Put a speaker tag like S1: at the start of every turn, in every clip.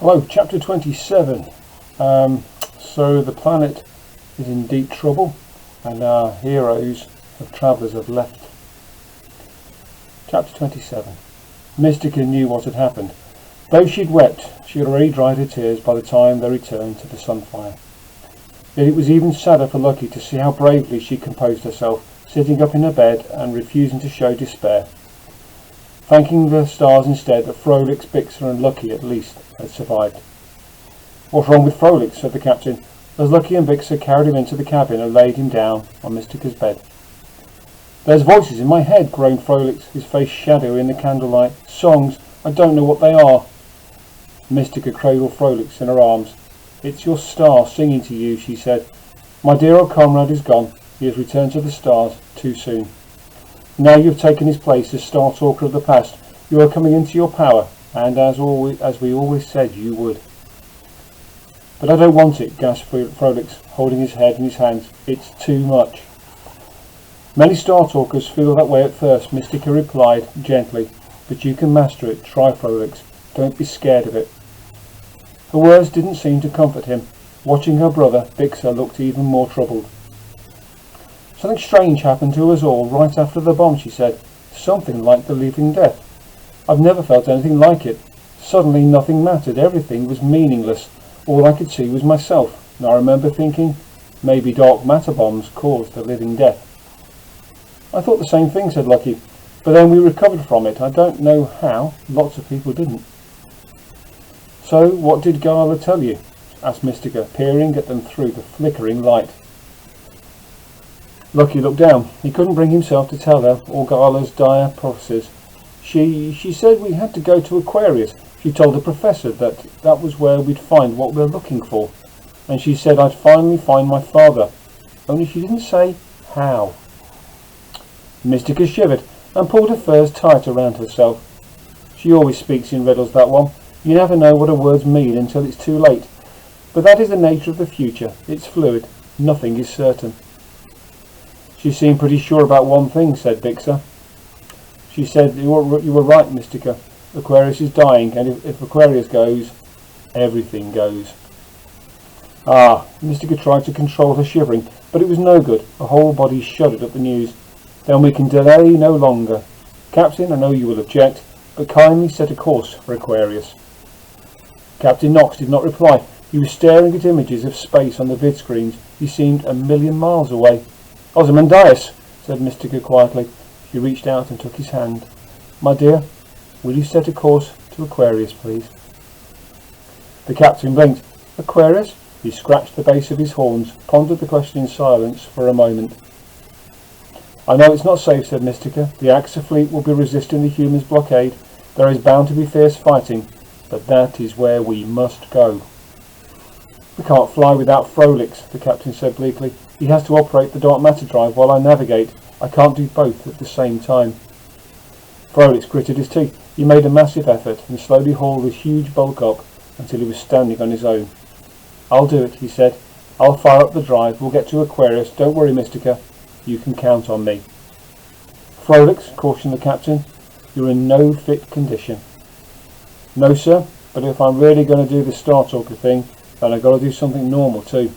S1: Hello, chapter 27. So the planet is in deep trouble and our heroes of travellers have left. Chapter 27. Mystica knew what had happened. Though she'd wept, she had already dried her tears by the time they returned to the sunfire. Yet it was even sadder for Lucky to see how bravely she composed herself, sitting up in her bed and refusing to show despair, thanking the stars instead that Frolix, Bixer and Lucky at least had survived. "What's wrong with Frolix?" said the captain, as Lucky and Bixer carried him into the cabin and laid him down on Mystica's bed. "There's voices in my head," groaned Frolix, his face shadowy in the candlelight. "Songs, I don't know what they are." Mystica cradled Frolix in her arms. "It's your star singing to you," she said. "My dear old comrade is gone. He has returned to the stars too soon. Now you have taken his place as Star Talker of the past. You are coming into your power, and as we always said you would." "But I don't want it," gasped Frolix, holding his head in his hands. "It's too much." "Many Star Talkers feel that way at first," Mystica replied gently. "But you can master it. Try, Frolix. Don't be scared of it." Her words didn't seem to comfort him. Watching her brother, Bixer looked even more troubled. "Something strange happened to us all right after the bomb," she said. "Something like the living death. I've never felt anything like it. Suddenly nothing mattered. Everything was meaningless. All I could see was myself. And I remember thinking, maybe dark matter bombs caused the living death." "I thought the same thing," said Lucky. "But then we recovered from it. I don't know how. Lots of people didn't." "So what did Gala tell you?" asked Mystica, peering at them through the flickering light. Lucky looked down. He couldn't bring himself to tell her all Gala's dire prophecies. She said we had to go to Aquarius. She told the professor that was where we'd find what we're looking for. And she said I'd finally find my father. Only she didn't say how. Mystica shivered and pulled her furs tight around herself. She always speaks in riddles, that one. You never know what her words mean until it's too late. But that is the nature of the future. It's fluid. Nothing is certain. "She seemed pretty sure about one thing," said Bixer. "She said you were right, Mystica. Aquarius is dying, and if Aquarius goes, everything goes." "Ah!" Mystica tried to control her shivering, but it was no good. Her whole body shuddered at the news. "Then we can delay no longer. Captain, I know you will object, but kindly set a course for Aquarius." Captain Knox did not reply. He was staring at images of space on the vid screens. He seemed a million miles away. "Ozymandias," said Mystica quietly. She reached out and took his hand. "My dear, will you set a course to Aquarius, please?" The captain blinked. "Aquarius?" He scratched the base of his horns, pondered the question in silence for a moment. "I know it's not safe," said Mystica. "The Axa fleet will be resisting the humans' blockade. There is bound to be fierce fighting, but that is where we must go." "We can't fly without Frolix," the captain said bleakly. "He has to operate the dark matter drive while I navigate. I can't do both at the same time." Frolix gritted his teeth. He made a massive effort and slowly hauled his huge bulk up until he was standing on his own. "I'll do it," he said. "I'll fire up the drive. We'll get to Aquarius. Don't worry, Mystica. You can count on me." "Frolix," cautioned the captain, "you're in no fit condition." "No, sir, but if I'm really going to do the Star Talker thing, then I've got to do something normal too."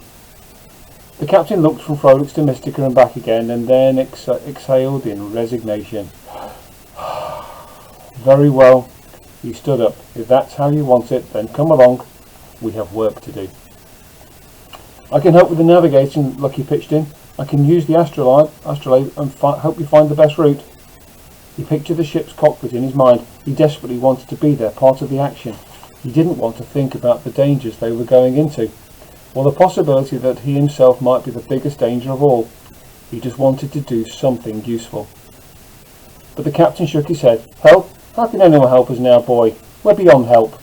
S1: The captain looked from Frolix to Mystica and back again, and then exhaled in resignation. "Very well." He stood up. "If that's how you want it, then come along. We have work to do." "I can help with the navigation," Lucky pitched in. "I can use the astrolabe and help you find the best route." He pictured the ship's cockpit in his mind. He desperately wanted to be there, part of the action. He didn't want to think about the dangers they were going into, or the possibility that he himself might be the biggest danger of all. He just wanted to do something useful. But the captain shook his head. "Help? How can anyone help us now, boy? We're beyond help."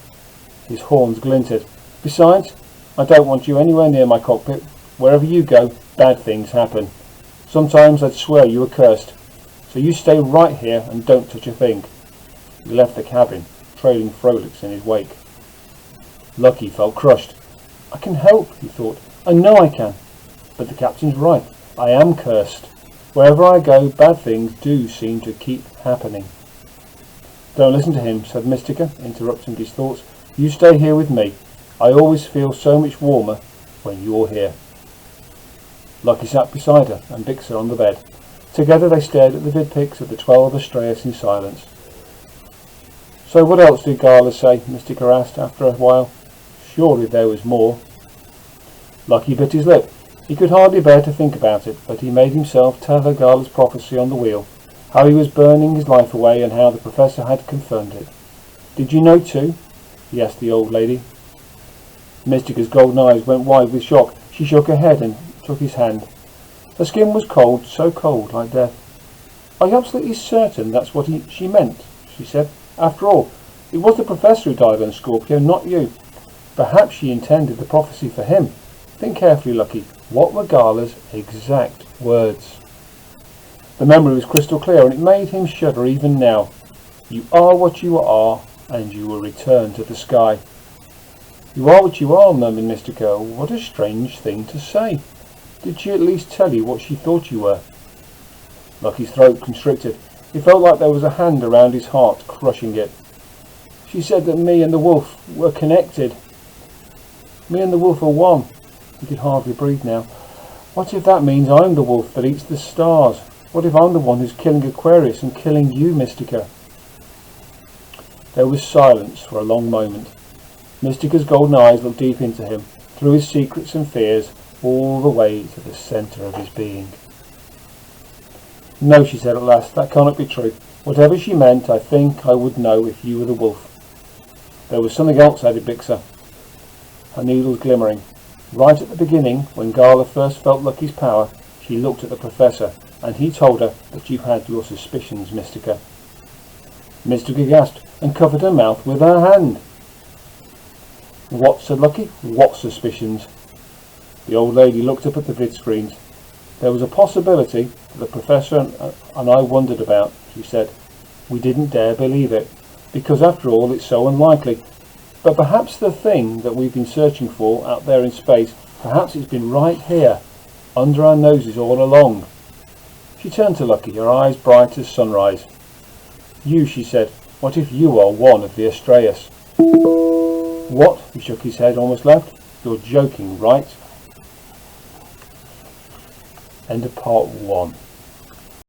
S1: His horns glinted. "Besides, I don't want you anywhere near my cockpit. Wherever you go, bad things happen. Sometimes I'd swear you were cursed. So you stay right here and don't touch a thing." He left the cabin, trailing Frolix in his wake. Lucky felt crushed. "I can help," he thought. "I know I can. But the captain's right. I am cursed. Wherever I go, bad things do seem to keep happening." "Don't listen to him," said Mystica, interrupting his thoughts. You stay here with me. I always feel so much warmer when you're here." Lucky sat beside her and Bixa on the bed. Together they stared at the vidpics of the 12 Astraeus in silence. "So what else did Gala say?" Mystica asked after a while. "Surely there was more." Lucky bit his lip. He could hardly bear to think about it, but he made himself tell her Gala's prophecy on the wheel, how he was burning his life away and how the professor had confirmed it. "Did you know too?" he asked the old lady. Mystica's golden eyes went wide with shock. She shook her head and took his hand. Her skin was cold, so cold, like death. "Are you absolutely certain that's what she meant?" she said. "After all, it was the professor who died on Scorpio, not you. Perhaps she intended the prophecy for him. Think carefully, Lucky. What were Gala's exact words?" The memory was crystal clear, and it made him shudder even now. "You are what you are, and you will return to the sky." "You are what you are," murmured Mystico. "What a strange thing to say. Did she at least tell you what she thought you were?" Lucky's throat constricted. It felt like there was a hand around his heart, crushing it. "She said that me and the wolf were connected. Me and the wolf are one." He could hardly breathe now. "What if that means I'm the wolf that eats the stars? What if I'm the one who's killing Aquarius and killing you, Mystica?" There was silence for a long moment. Mystica's golden eyes looked deep into him, through his secrets and fears, all the way to the centre of his being. "No," she said at last, "that cannot be true. Whatever she meant, I think I would know if you were the wolf." "There was something else," added Bixa, her needles glimmering. "Right at the beginning, when Gala first felt Lucky's power, she looked at the professor, and he told her that you had your suspicions, Mystica." Mystica gasped and covered her mouth with her hand. "What?" said Lucky. "What suspicions?" The old lady looked up at the vid screens. "There was a possibility that the professor and I wondered about," she said. "We didn't dare believe it, because after all it's so unlikely. But perhaps the thing that we've been searching for out there in space, perhaps it's been right here, under our noses all along." She turned to Lucky, her eyes bright as sunrise. "You," she said, "what if you are one of the Astraeus?" "What?" He shook his head, almost laughed. "You're joking, right?" End of part 1.